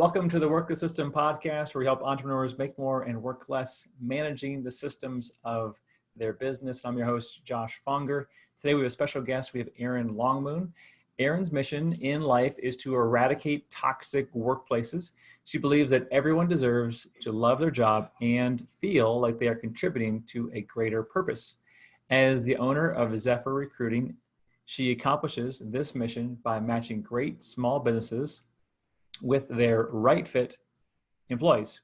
welcome to the Work the System podcast, where we help entrepreneurs make more and work less, managing the systems of their business. I'm your host, Josh Fonger. Today we have a special guest. We have Erin Longmoon. Erin's mission in life is to eradicate toxic workplaces. She believes that everyone deserves to love their job and feel like they are contributing to a greater purpose. As the owner of Zephyr Recruiting, she accomplishes this mission by matching great small businesses with their right fit employees.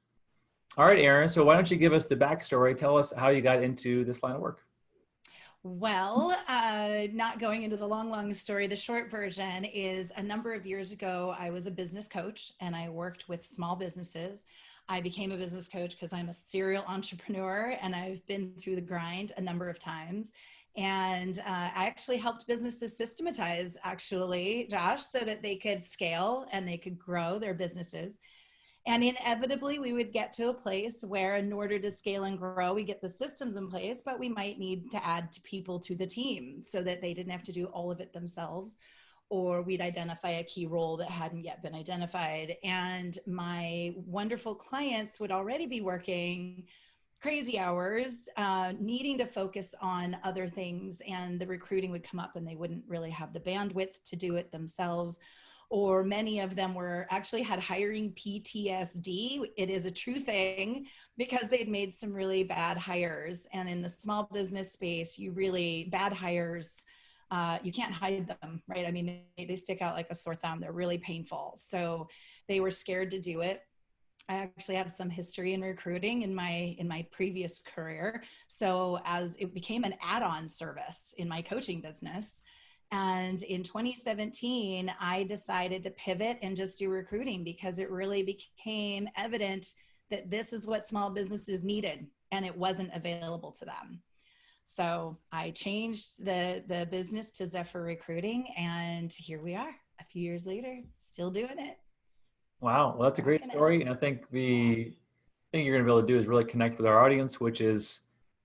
All right, Erin, so why don't you give us the backstory? Tell us how you got into this line of work. Well, not going into the long story, the short version is a number of years ago, I was a business coach and I worked with small businesses. I became a business coach because I'm a serial entrepreneur and I've been through the grind a number of times. And I actually helped businesses systematize, Josh, so that they could scale and they could grow their businesses. And inevitably, we would get to a place where in order to scale and grow, we get the systems in place, but we might need to add people to the team so that they didn't have to do all of it themselves, or we'd identify a key role that hadn't yet been identified. And my wonderful clients would already be working crazy hours, needing to focus on other things, and the recruiting would come up and they wouldn't really have the bandwidth to do it themselves. Or many of them actually had hiring PTSD. It is a true thing because they'd made some really bad hires. And in the small business space, bad hires, you can't hide them, right? I mean, they stick out like a sore thumb. They're really painful. So they were scared to do it. I actually have some history in recruiting in my previous career. So as it became an add-on service in my coaching business. And in 2017, I decided to pivot and just do recruiting because it really became evident that this is what small businesses needed and it wasn't available to them. So I changed the business to Zephyr Recruiting, and here we are a few years later, still doing it. Wow, well, that's a great story. And I think the thing you're going to be able to do is really connect with our audience, which is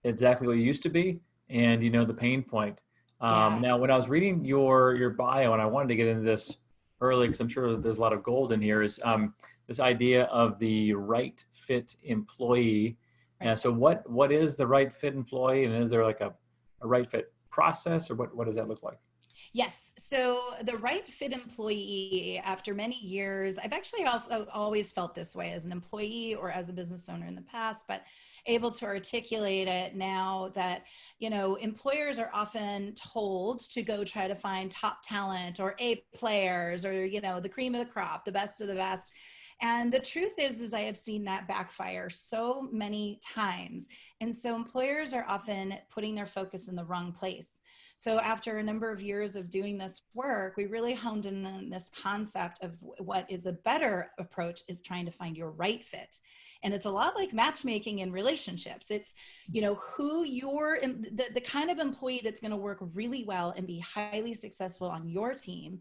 exactly what you used to be, and you know the pain point. Yes. Now, when I was reading your bio, and I wanted to get into this early because I'm sure there's a lot of gold in here, is this idea of the right fit employee. And so what is the right fit employee, and is there like a right fit process, or what does that look like? Yes. So the right fit employee, after many years, I've actually also always felt this way as an employee or as a business owner in the past, but able to articulate it now that, employers are often told to go try to find top talent or A players or, the cream of the crop, the best of the best. And the truth is I have seen that backfire so many times. And so employers are often putting their focus in the wrong place. So after a number of years of doing this work, we really honed in on this concept of what is a better approach is trying to find your right fit. And it's a lot like matchmaking in relationships. It's, who the kind of employee that's going to work really well and be highly successful on your team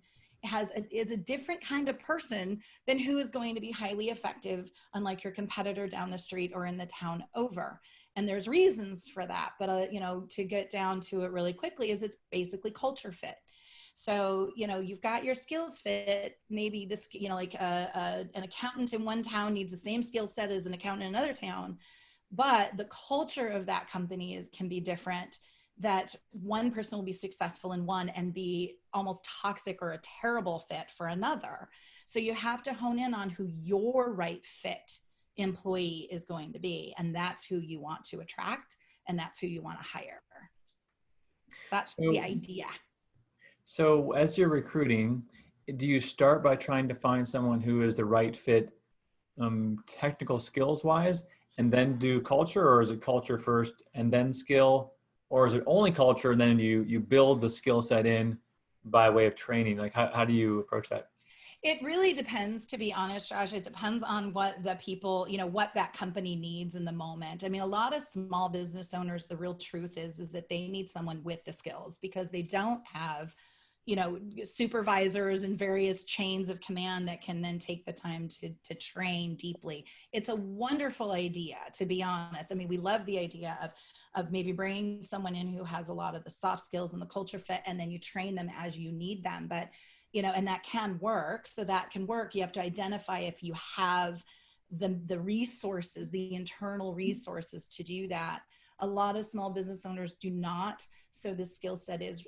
is a different kind of person than who is going to be highly effective, unlike your competitor down the street or in the town over. And there's reasons for that, but to get down to it really quickly is it's basically culture fit. So, you've got your skills fit. Maybe this, an accountant in one town needs the same skill set as an accountant in another town, but the culture of that company can be different. That one person will be successful in one and be almost toxic or a terrible fit for another. So you have to hone in on who your right fit employee is going to be. And that's who you want to attract. And that's who you want to hire. That's the idea. So as you're recruiting, do you start by trying to find someone who is the right fit technical skills wise and then do culture, or is it culture first and then skill? Or is it only culture and then you build the skill set in by way of training? Like how do you approach that? It really depends, to be honest, Josh. It depends on what the people, what that company needs in the moment. I mean, a lot of small business owners, the real truth is that they need someone with the skills because they don't have, supervisors and various chains of command that can then take the time to train deeply. It's a wonderful idea, to be honest. I mean, we love the idea of maybe bringing someone in who has a lot of the soft skills and the culture fit, and then you train them as you need them. But and that can work. So that can work. You have to identify if you have the resources, the internal resources to do that. A lot of small business owners do not. So the skill set is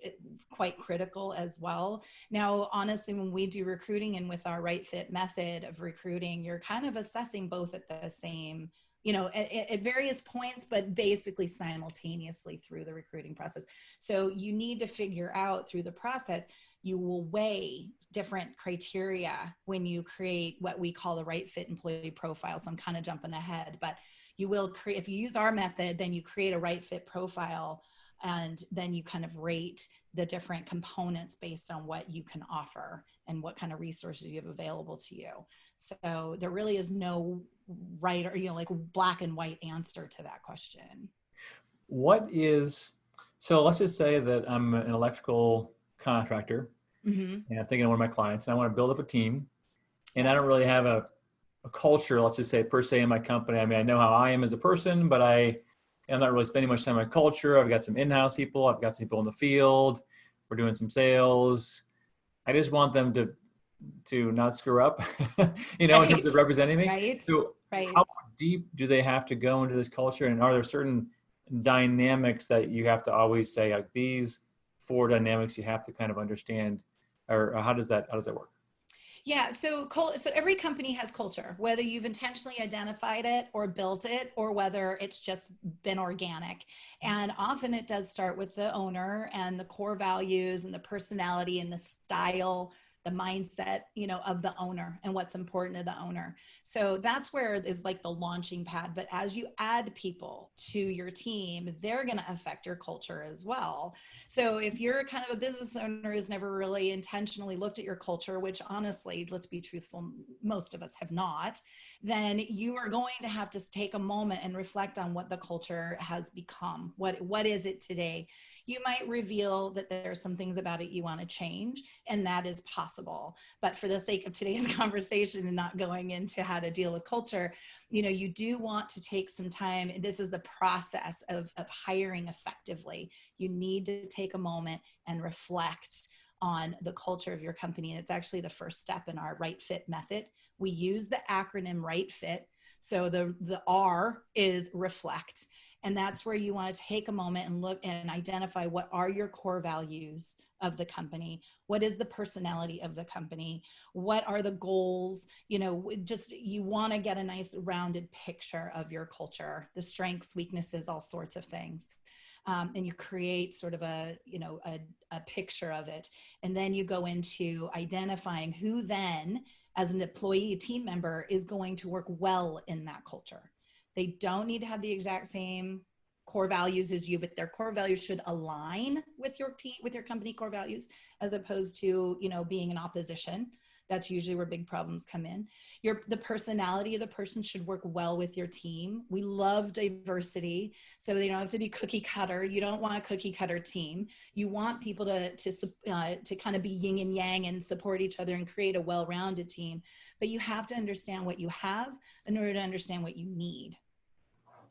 quite critical as well. Now, honestly, when we do recruiting and with our right fit method of recruiting, you're kind of assessing both at the same, at various points, but basically simultaneously through the recruiting process. So you need to figure out through the process, you will weigh different criteria when you create what we call the right fit employee profile. So I'm kind of jumping ahead, but you will create, if you use our method, then you create a right fit profile, and then you kind of rate the different components based on what you can offer and what kind of resources you have available to you. So there really is no right or, like black and white answer to that question. So let's just say that I'm an electrical contractor, and I'm thinking of one of my clients, and I want to build up a team, and I don't really have a culture, let's just say, per se, in my company. I mean, I know how I am as a person, but I'm not really spending much time on culture. I've got some in-house people. I've got some people in the field. We're doing some sales. I just want them to not screw up, in terms of representing me. Right. So how deep do they have to go into this culture? And are there certain dynamics that you have to always say, like, these 4 dynamics you have to kind of understand, or how does that work? Yeah, so every company has culture, whether you've intentionally identified it or built it, or whether it's just been organic. And often it does start with the owner and the core values and the personality and the style, the mindset, of the owner and what's important to the owner. So that's where it is like the launching pad. But as you add people to your team, they're going to affect your culture as well. So if you're kind of a business owner who's never really intentionally looked at your culture, which honestly, let's be truthful, most of us have not, then you are going to have to take a moment and reflect on what the culture has become. What is it today? You might reveal that there are some things about it you want to change, and that is possible. But for the sake of today's conversation and not going into how to deal with culture, you do want to take some time. This is the process of hiring effectively. You need to take a moment and reflect on the culture of your company. And it's actually the first step in our right fit method. We use the acronym right fit. So the R is reflect. And that's where you want to take a moment and look and identify what are your core values of the company? What is the personality of the company? What are the goals? You want to get a nice rounded picture of your culture, the strengths, weaknesses, all sorts of things. And you create sort of a picture of it. And then you go into identifying who then, as an employee, team member, is going to work well in that culture. They don't need to have the exact same core values as you, but their core values should align with your team, with your company core values, as opposed to, being in opposition. That's usually where big problems come in. The personality of the person should work well with your team. We love diversity, so they don't have to be cookie cutter. You don't want a cookie cutter team. You want people to kind of be yin and yang and support each other and create a well-rounded team. But you have to understand what you have in order to understand what you need.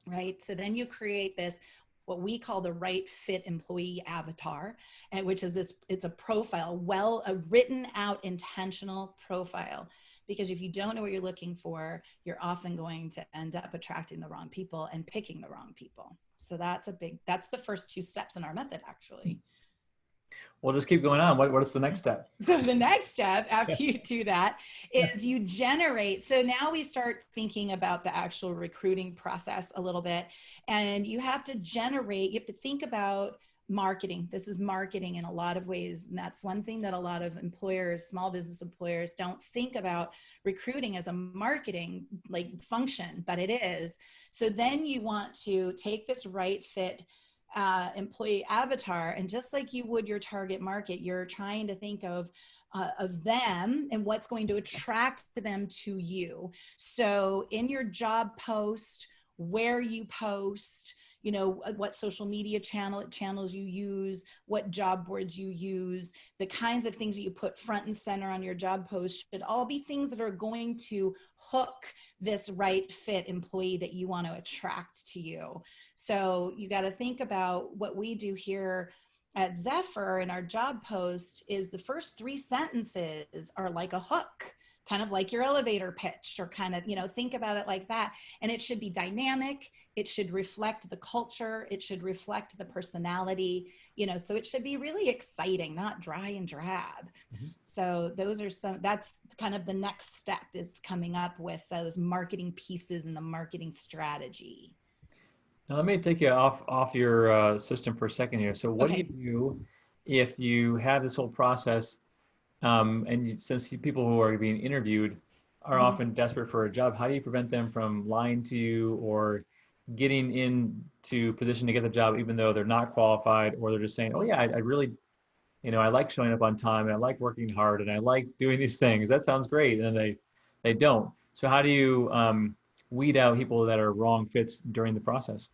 Right? So then you create this, what we call the right fit employee avatar, and which is it's a profile, a written out intentional profile. Because if you don't know what you're looking for, you're often going to end up attracting the wrong people and picking the wrong people. So that's the first 2 steps in our method, actually. Well, just keep going on. What is the next step? So the next step after you do that is you generate. So now we start thinking about the actual recruiting process a little bit, and you have to think about marketing. This is marketing in a lot of ways. And that's one thing that a lot of employers, small business employers, don't think about recruiting as a marketing function, but it is. So then you want to take this right fit employee avatar, and just like you would your target market, you're trying to think of them and what's going to attract them to you. So in your job post, where you post, what social media channels you use, what job boards you use, the kinds of things that you put front and center on your job post should all be things that are going to hook this right fit employee that you want to attract to you. So you got to think about what we do here at Zephyr in our job post is the first 3 sentences are like a hook, kind of like your elevator pitch, or kind of, think about it like that. And it should be dynamic. It should reflect the culture. It should reflect the personality, so it should be really exciting, not dry and drab. Mm-hmm. So that's kind of the next step, is coming up with those marketing pieces and the marketing strategy. Now let me take you off your system for a second here. So what do you Okay. do if you have this whole process, since people who are being interviewed are Mhm. often desperate for a job, how do you prevent them from lying to you or getting into position to get the job even though they're not qualified, or they're just saying, oh yeah, I really, I like showing up on time and I like working hard and I like doing these things. That sounds great. And then they don't. So how do you weed out people that are wrong fits during the process?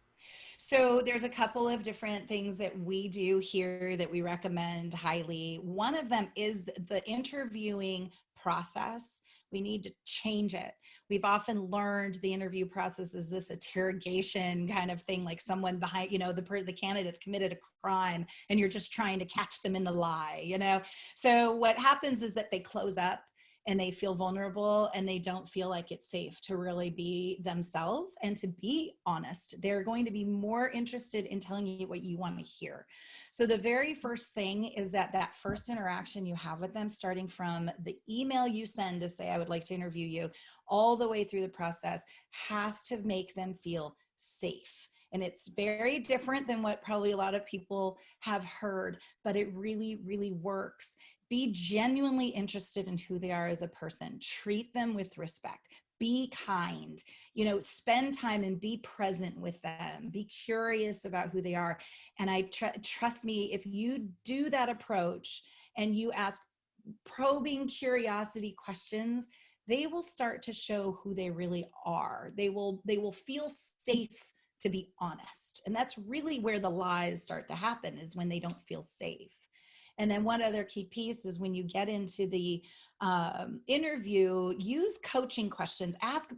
So there's a couple of different things that we do here that we recommend highly. One of them is the interviewing process. We need to change it. We've often learned the interview process is this interrogation kind of thing, like someone behind, the candidate's committed a crime and you're just trying to catch them in the lie. So what happens is that they close up and they feel vulnerable and they don't feel like it's safe to really be themselves and to be honest. They're going to be more interested in telling you what you want to hear. So the very first thing is that first interaction you have with them, starting from the email you send to say, I would like to interview you, all the way through the process, has to make them feel safe. And it's very different than what probably a lot of people have heard, but it really, really works. Be genuinely interested in who they are as a person. Treat them with respect. Be kind, spend time and be present with them. Be curious about who they are. And trust me, if you do that approach and you ask probing curiosity questions, they will start to show who they really are. They will feel safe to be honest. And that's really where the lies start to happen, is when they don't feel safe. And then one other key piece is when you get into the interview, use coaching questions. Ask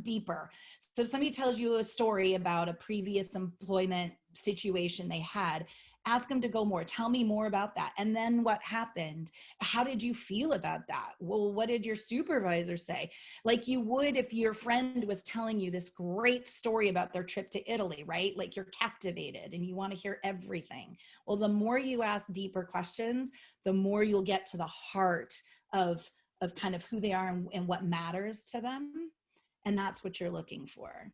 deeper. So if somebody tells you a story about a previous employment situation they had, ask them to go more. Tell me more about that. And then what happened? How did you feel about that? Well, what did your supervisor say? Like you would if your friend was telling you this great story about their trip to Italy, right? Like you're captivated and you want to hear everything. Well, the more you ask deeper questions, the more you'll get to the heart of kind of who they are and what matters to them. And that's what you're looking for.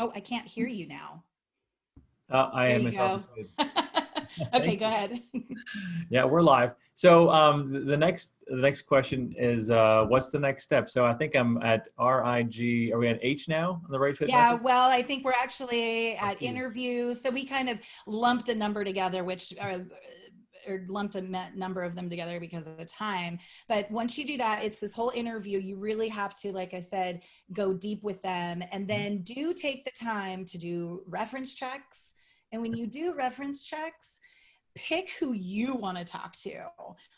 Oh, I can't hear you now. I There am you myself go. included. Okay, Thank go you. ahead. Yeah, we're live. So the next question is, what's the next step? So I think I'm at RIG. Are we at H now on the right fit Yeah, method? well, I think we're actually Or at T? interviews. So we kind of lumped a number together, which or lumped a number of them together because of the time. But once you do that, it's this whole interview. You really have to, like I said, go deep with them, and then do take the time to do reference checks. And when you do reference checks, pick who you want to talk to,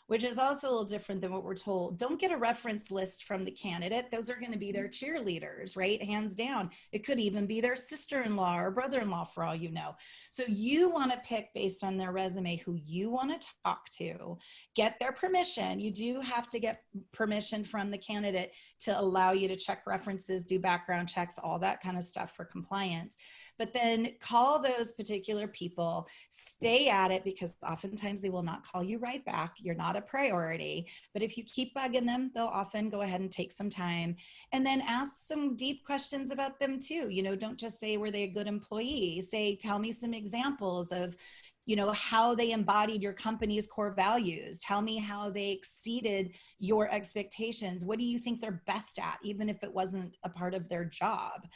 which is also a little different than what we're told. Don't get a reference list from the candidate. Those are going to be their cheerleaders, right? Hands down. It could even be their sister-in-law or brother-in-law for all you know. So you want to pick based on their resume who you want to talk to, get their permission. You do have to get permission from the candidate to allow you to check references, do background checks, all that kind of stuff for compliance. But then call those particular people, stay at it, because oftentimes they will not call you right back. You're not a priority. But if you keep bugging them, they'll often go ahead and take some time. And then ask some deep questions about them too. Don't just say, were they a good employee? Say, tell me some examples of, how they embodied your company's core values. Tell me how they exceeded your expectations. What do you think they're best at, even if it wasn't a part of their job?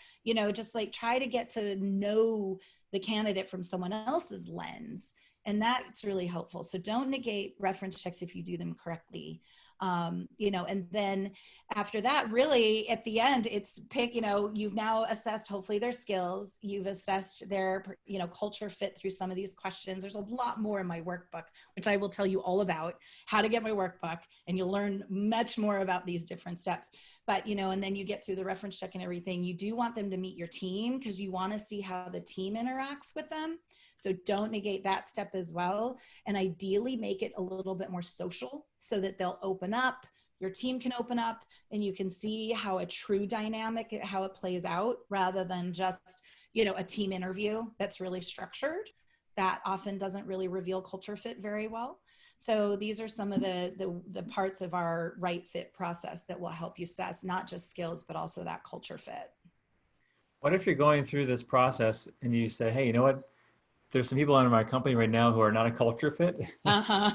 Just like try to get to know the candidate from someone else's lens. And that's really helpful. So don't negate reference checks if you do them correctly. And then after that, really at the end, it's pick, you've now assessed hopefully their skills, you've assessed their, culture fit through some of these questions. There's a lot more in my workbook, which I will tell you all about how to get my workbook, and you'll learn much more about these different steps. But, and then you get through the reference check and everything. You do want them to meet your team because you want to see how the team interacts with them. So don't negate that step as well. And ideally make it a little bit more social so that they'll open up, your team can open up, and you can see how a true dynamic, how it plays out, rather than just, a team interview that's really structured. That often doesn't really reveal culture fit very well. So these are some of the parts of our right fit process that will help you assess not just skills, but also that culture fit. What if you're going through this process and you say, hey, you know what? There's some people in my company right now who are not a culture fit. Uh-huh.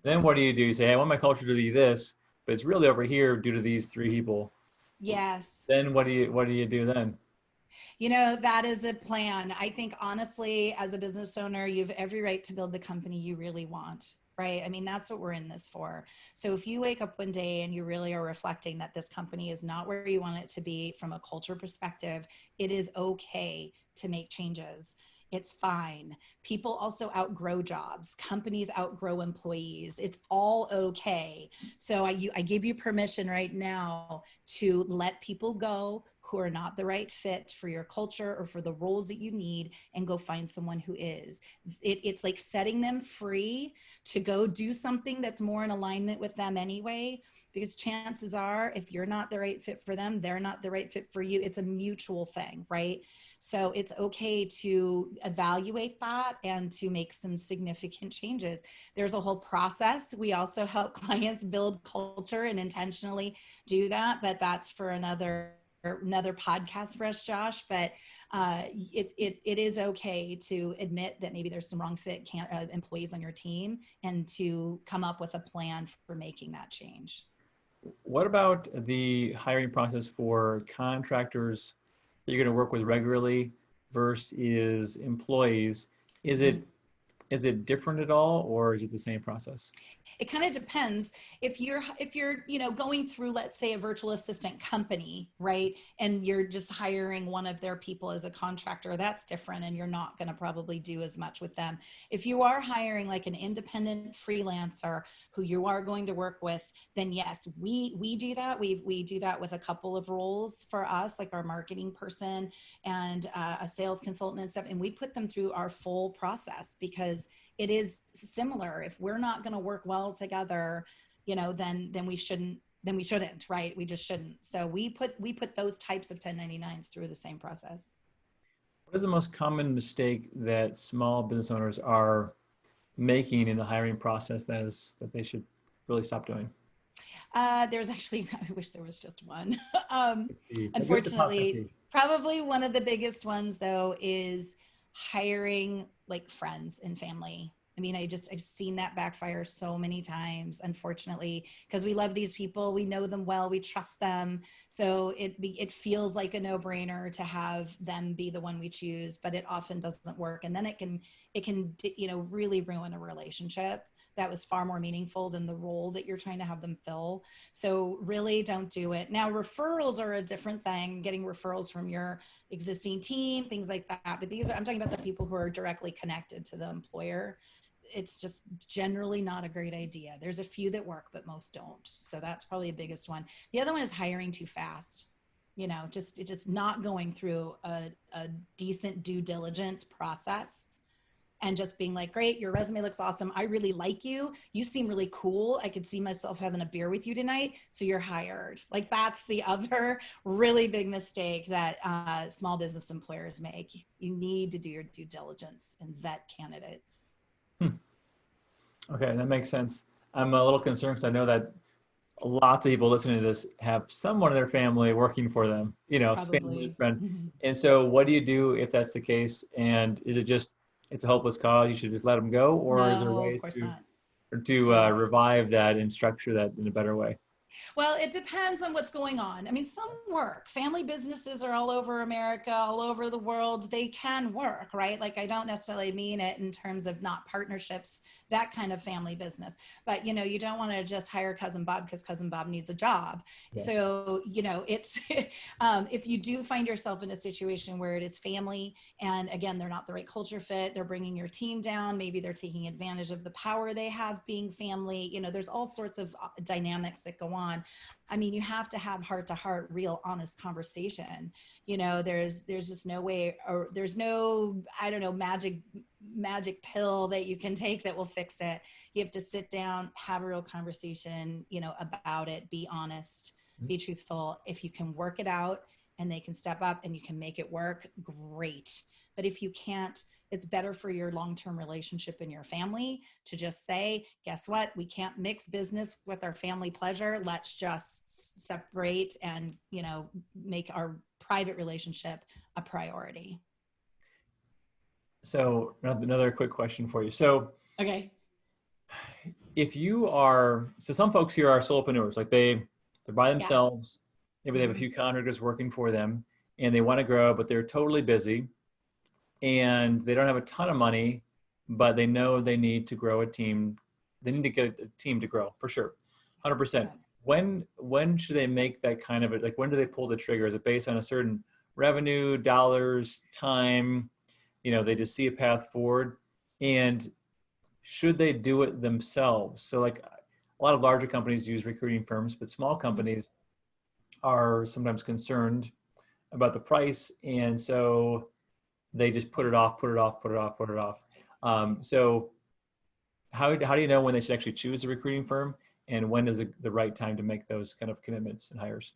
Then what do? You say, hey, I want my culture to be this, but it's really over here due to these three people. Yes. Then what do you do then? That is a plan. I think honestly, as a business owner, you have every right to build the company you really want, right? I mean, that's what we're in this for. So if you wake up one day and you really are reflecting that this company is not where you want it to be from a culture perspective, it is okay to make changes. It's fine. People also outgrow jobs. Companies outgrow employees. It's all okay. So I give you permission right now to let people go who are not the right fit for your culture or for the roles that you need, and go find someone who is. It's like setting them free to go do something that's more in alignment with them anyway, because chances are if you're not the right fit for them, they're not the right fit for you. It's a mutual thing, right? So it's okay to evaluate that and to make some significant changes. There's a whole process. We also help clients build culture and intentionally do that, but that's for another podcast for us, Josh. But it is okay to admit that maybe there's some wrong fit employees on your team, and to come up with a plan for making that change. What about the hiring process for contractors that you're going to work with regularly versus employees? Is it different at all, or is it the same process? It kind of depends. If you're going through, let's say, a virtual assistant company, right, and you're just hiring one of their people as a contractor, that's different, and you're not going to probably do as much with them. If you are hiring like an independent freelancer who you are going to work with, then yes, we do that. We do that with a couple of roles for us, like our marketing person and a sales consultant and stuff, and we put them through our full process, because it is similar. If we're not going to work well together, then we shouldn't, right? We just shouldn't. So we put those types of 1099s through the same process. What is the most common mistake that small business owners are making in the hiring process that they should really stop doing? There's actually, I wish there was just one. Give us the top Unfortunately, 50. probably one of the biggest ones though is hiring like friends and family. I mean, I've seen that backfire so many times, unfortunately, because we love these people, we know them well, we trust them. So it feels like a no-brainer to have them be the one we choose, but it often doesn't work. And then it can, really ruin a relationship that was far more meaningful than the role that you're trying to have them fill. So really don't do it. Now, referrals are a different thing, getting referrals from your existing team, things like that. But I'm talking about the people who are directly connected to the employer. It's just generally not a great idea. There's a few that work, but most don't. So that's probably the biggest one. The other one is hiring too fast. Just not going through a decent due diligence process, and just being like, great, your resume looks awesome. I really like you. You seem really cool. I could see myself having a beer with you tonight. So you're hired. Like, that's the other really big mistake that small business employers make. You need to do your due diligence and vet candidates. Okay, that makes sense. I'm a little concerned because I know that lots of people listening to this have someone in their family working for them, family, Probably. friend. Mm-hmm. And so what do you do if that's the case? And is it just, it's a hopeless cause, you should just let them go? Or is there No, of ways course to, not. to revive that and structure that in a better way? Well, it depends on what's going on. I mean, some work. Family businesses are all over America, all over the world. They can work, right? Like, I don't necessarily mean it in terms of not partnerships, that kind of family business. But, you don't want to just hire Cousin Bob because Cousin Bob needs a job. Yeah. So, it's, if you do find yourself in a situation where it is family, and again, they're not the right culture fit, they're bringing your team down, maybe they're taking advantage of the power they have being family, there's all sorts of dynamics that go on. I mean, you have to have heart to heart, real, honest conversation. There's just no way, or there's no, I don't know, magic pill that you can take that will fix it. You have to sit down, have a real conversation, about it, be honest, be truthful. If you can work it out and they can step up and you can make it work, great. But if you can't, it's better for your long-term relationship in your family to just say, guess what? We can't mix business with our family pleasure. Let's just separate and, make our private relationship a priority. So another quick question for you. So Okay. So some folks here are solopreneurs, like they're by themselves. Maybe they have a few contractors working for them and they want to grow, but they're totally busy and they don't have a ton of money, but they know they need to grow a team. They need to get a team to grow for sure. 100%. When should they make that kind of like, when do they pull the trigger? Is it based on a certain revenue, dollars, time? They just see a path forward, and should they do it themselves? So like a lot of larger companies use recruiting firms, but small companies are sometimes concerned about the price. And so they just put it off. So how do you know when they should actually choose a recruiting firm, and when is the right time to make those kind of commitments and hires?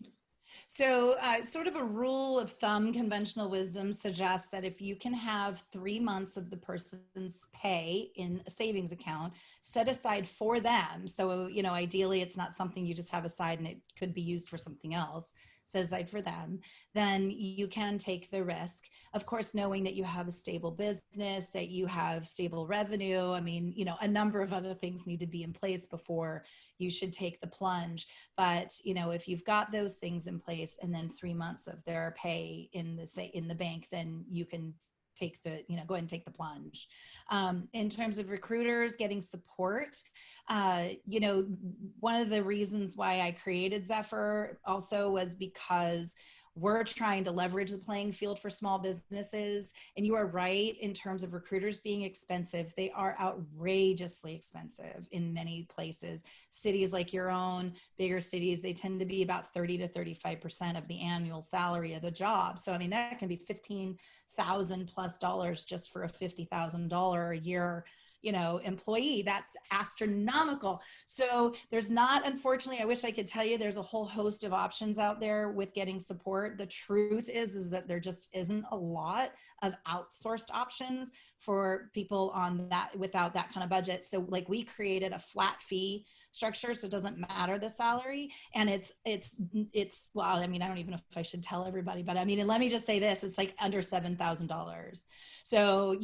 So sort of a rule of thumb, conventional wisdom suggests that if you can have 3 months of the person's pay in a savings account set aside for them. So, ideally it's not something you just have aside and it could be used for something else, set aside for them, then you can take the risk. Of course, knowing that you have a stable business, that you have stable revenue. I mean, a number of other things need to be in place before you should take the plunge. But, if you've got those things in place and then 3 months of their pay in the bank, then you can take go ahead and take the plunge. In terms of recruiters getting support, one of the reasons why I created Zephyr also was because we're trying to leverage the playing field for small businesses. And you are right, in terms of recruiters being expensive, they are outrageously expensive in many places. Cities like your own, bigger cities, they tend to be about 30 to 35% of the annual salary of the job. So, I mean, that can be $15,000+ just for a $50,000 a year employee. That's astronomical. So there's not, unfortunately, I wish I could tell you there's a whole host of options out there with getting support. The truth is that there just isn't a lot of outsourced options for people on that without that kind of budget. So like we created a flat fee structure, so it doesn't matter the salary. And it's well, I mean, I don't even know if I should tell everybody, but I mean, and let me just say this, it's like under $7,000. So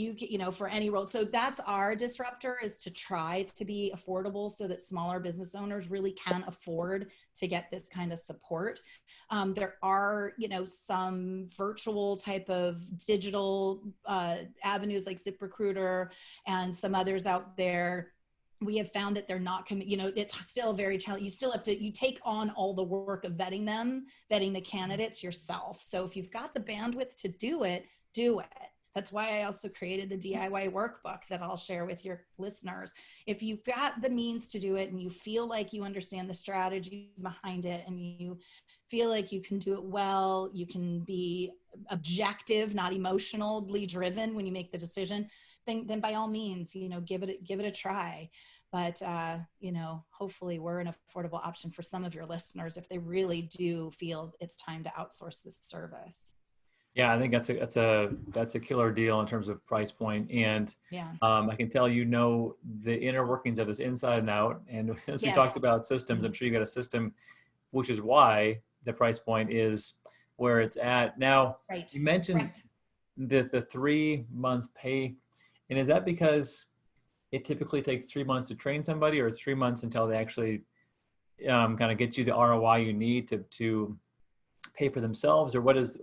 for any role. So that's our disruptor, is to try to be affordable so that smaller business owners really can afford to get this kind of support. There are, some virtual type of digital avenues like ZipRecruiter and some others out there. We have found that they're not, it's still very challenging. You still have to, you take on all the work of vetting the candidates yourself. So if you've got the bandwidth to do it, do it. That's why I also created the DIY workbook that I'll share with your listeners. If you've got the means to do it and you feel like you understand the strategy behind it and you feel like you can do it well, you can be objective, not emotionally driven when you make the decision, then by all means, give it a try. But, hopefully we're an affordable option for some of your listeners if they really do feel it's time to outsource this service. Yeah, I think that's a killer deal in terms of price point. And I can tell the inner workings of this inside and out. And since we talked about systems, I'm sure you got a system, which is why the price point is where it's at. Now, you mentioned the 3 month pay. And is that because it typically takes 3 months to train somebody, or it's 3 months until they actually kind of get you the ROI you need to pay for themselves? Or what is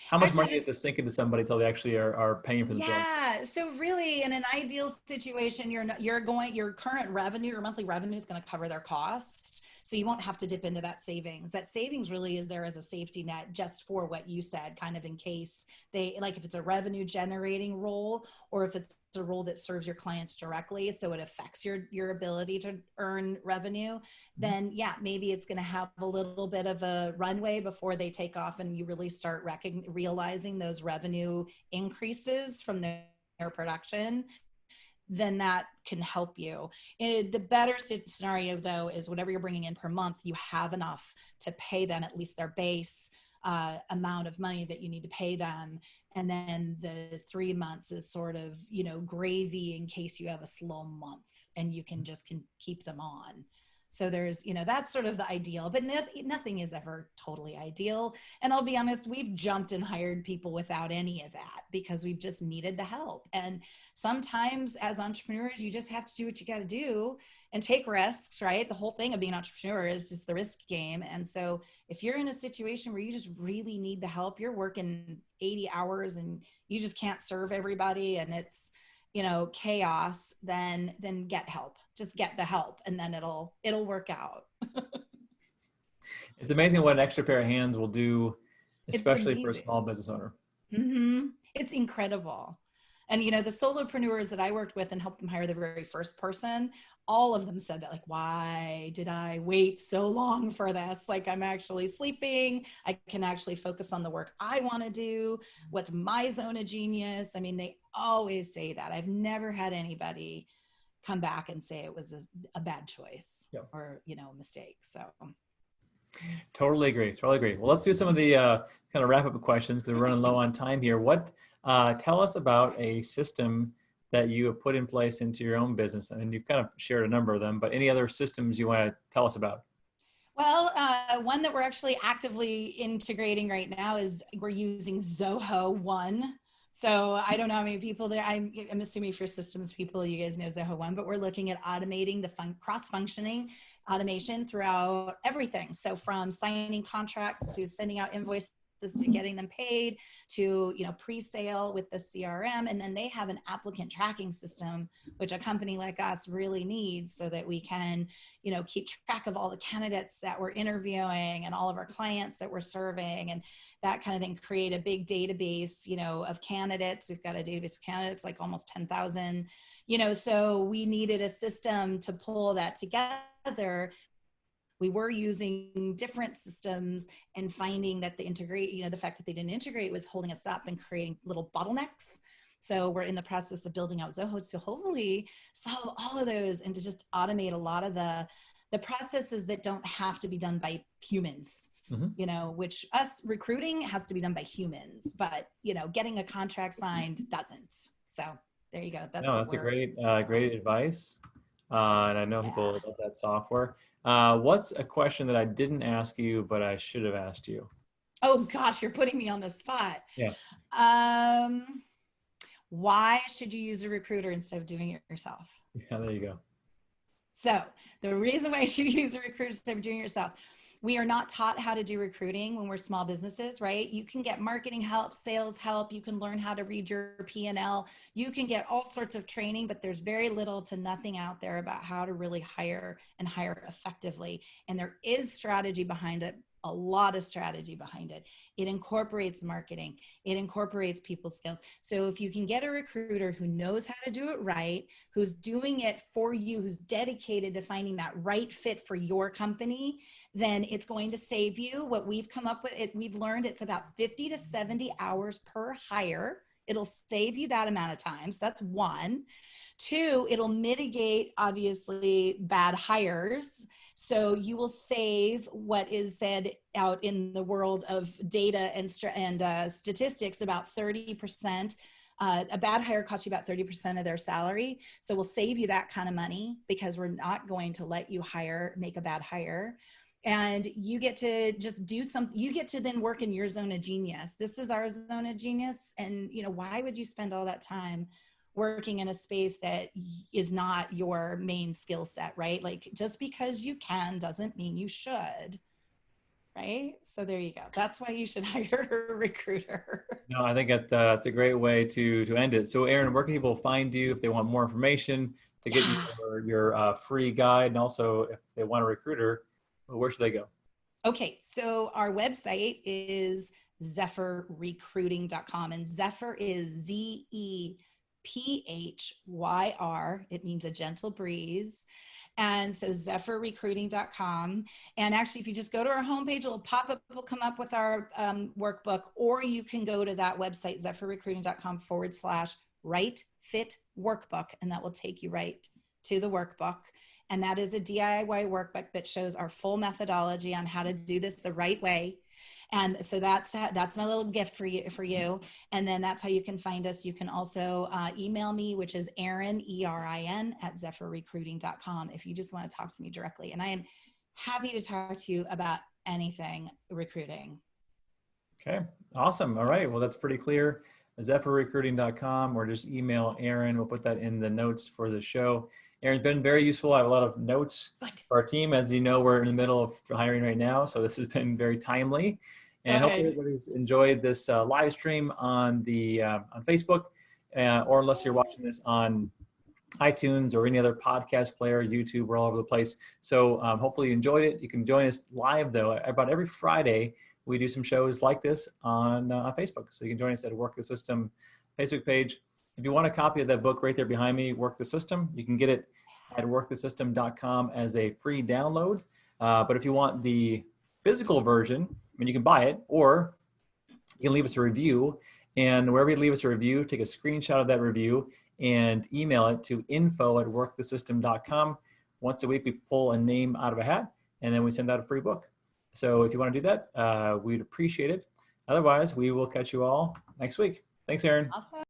how much money do you have to sink into somebody until they actually are paying for themselves? Yeah. So really, in an ideal situation, your current revenue, your monthly revenue is going to cover their costs. So you won't have to dip into that savings. That savings really is there as a safety net just for what you said, kind of in case they, like if it's a revenue generating role, or if it's a role that serves your clients directly, so it affects your ability to earn revenue, then yeah, maybe it's going to have a little bit of a runway before they take off and you really start realizing those revenue increases from their production. Then that can help you. The better scenario though is whatever you're bringing in per month, you have enough to pay them at least their base amount of money that you need to pay them. And then the 3 months is sort of, you know, gravy in case you have a slow month, and you can keep them on. So there's, you know, that's sort of the ideal, but nothing is ever totally ideal. And I'll be honest, we've jumped and hired people without any of that because we've just needed the help. And sometimes as entrepreneurs, you just have to do what you got to do and take risks, right? The whole thing of being an entrepreneur is just the risk game. And so if you're in a situation where you just really need the help, you're working 80 hours and you just can't serve everybody and it's, you know, chaos, then get help. Just get the help, and then it'll work out. It's amazing what an extra pair of hands will do, especially for a small business owner. Mm-hmm. It's incredible. And, you know, the solopreneurs that I worked with and helped them hire the very first person, all of them said that, like, why did I wait so long for this? Like, I'm actually sleeping. I can actually focus on the work I want to do. What's my zone of genius? I mean, they always say that. I've never had anybody come back and say it was a bad choice or, you know, a mistake. So. Totally agree. Totally agree. Well, let's do some of the kind of wrap up questions because we're running low on time here. Tell us about a system that you have put in place into your own business. I mean, you've kind of shared a number of them, but any other systems you want to tell us about? Well, one that we're actually actively integrating right now is we're using Zoho One. So I don't know how many people there, I'm assuming if you're systems people, you guys know Zoho One, but we're looking at automating the cross-functioning automation throughout everything. So from signing contracts to sending out invoices to getting them paid to, you know, pre-sale with the CRM. And then they have an applicant tracking system, which a company like us really needs so that we can, you know, keep track of all the candidates that we're interviewing and all of our clients that we're serving and that kind of thing, create a big database, you know, of candidates. We've got a database of candidates, like almost 10,000, you know, so we needed a system to pull that together. We were using different systems and finding that the fact that they didn't integrate was holding us up and creating little bottlenecks. So we're in the process of building out Zoho to hopefully solve all of those and to just automate a lot of the processes that don't have to be done by humans, you know, which us recruiting has to be done by humans, but, you know, getting a contract signed doesn't. So there you go. That's a great advice. And I know people love that software. What's a question that I didn't ask you, but I should have asked you? Oh gosh, you're putting me on the spot. Yeah. Why should you use a recruiter instead of doing it yourself? Yeah, there you go. So the reason why you should use a recruiter instead of doing it yourself, we are not taught how to do recruiting when we're small businesses, right? You can get marketing help, sales help. You can learn how to read your P&L. You can get all sorts of training, but there's very little to nothing out there about how to really hire and hire effectively. And there is strategy behind it, a lot of strategy behind it. It incorporates marketing. It incorporates people's skills. So if you can get a recruiter who knows how to do it right, who's doing it for you, who's dedicated to finding that right fit for your company, then it's going to save you. What we've come up with, we've learned it's about 50 to 70 hours per hire. It'll save you that amount of time. So that's one. Two, it'll mitigate, obviously, bad hires. So you will save what is said out in the world of data and statistics about 30%. A bad hire costs you about 30% of their salary. So we'll save you that kind of money because we're not going to let you make a bad hire. And you get to just do something, you get to then work in your zone of genius. This is our zone of genius. And, you know, why would you spend all that time working in a space that is not your main skill set, right? Like just because you can doesn't mean you should, right? So there you go. That's why you should hire a recruiter. No, I think that's a great way to end it. So Erin, where can people find you if they want more information to get your free guide? And also if they want a recruiter, Well, where should they go? Okay, so our website is zephyrrecruiting.com, and Zephyr is Zephyr. It means a gentle breeze. And so zephyrrecruiting.com. And actually, if you just go to our homepage, it'll pop up, will come up with our workbook, or you can go to that website, zephyrrecruiting.com/right fit workbook, and that will take you right to the workbook. And that is a DIY workbook that shows our full methodology on how to do this the right way. And so that's my little gift for you. And then that's how you can find us. You can also email me, which is Erin, ERIN, @zephyrrecruiting.com, if you just want to talk to me directly. And I am happy to talk to you about anything recruiting. Okay, awesome. All right, well, that's pretty clear. Zephyrrecruiting.com, or just email Erin. We'll put that in the notes for the show. Erin's been very useful. I have a lot of notes for our team. As you know, we're in the middle of hiring right now, so this has been very timely. And hopefully everybody's enjoyed this live stream on Facebook, or unless you're watching this on iTunes or any other podcast player, YouTube, we're all over the place. So hopefully you enjoyed it. You can join us live, though. About every Friday, we do some shows like this on Facebook. So you can join us at Work the System Facebook page. If you want a copy of that book right there behind me, Work the System, you can get it at workthesystem.com as a free download. But if you want the physical version, I mean, you can buy it, or you can leave us a review. And wherever you leave us a review, take a screenshot of that review and email it to info@workthesystem.com. Once a week, we pull a name out of a hat, and then we send out a free book. So if you want to do that, we'd appreciate it. Otherwise, we will catch you all next week. Thanks, Erin. Awesome.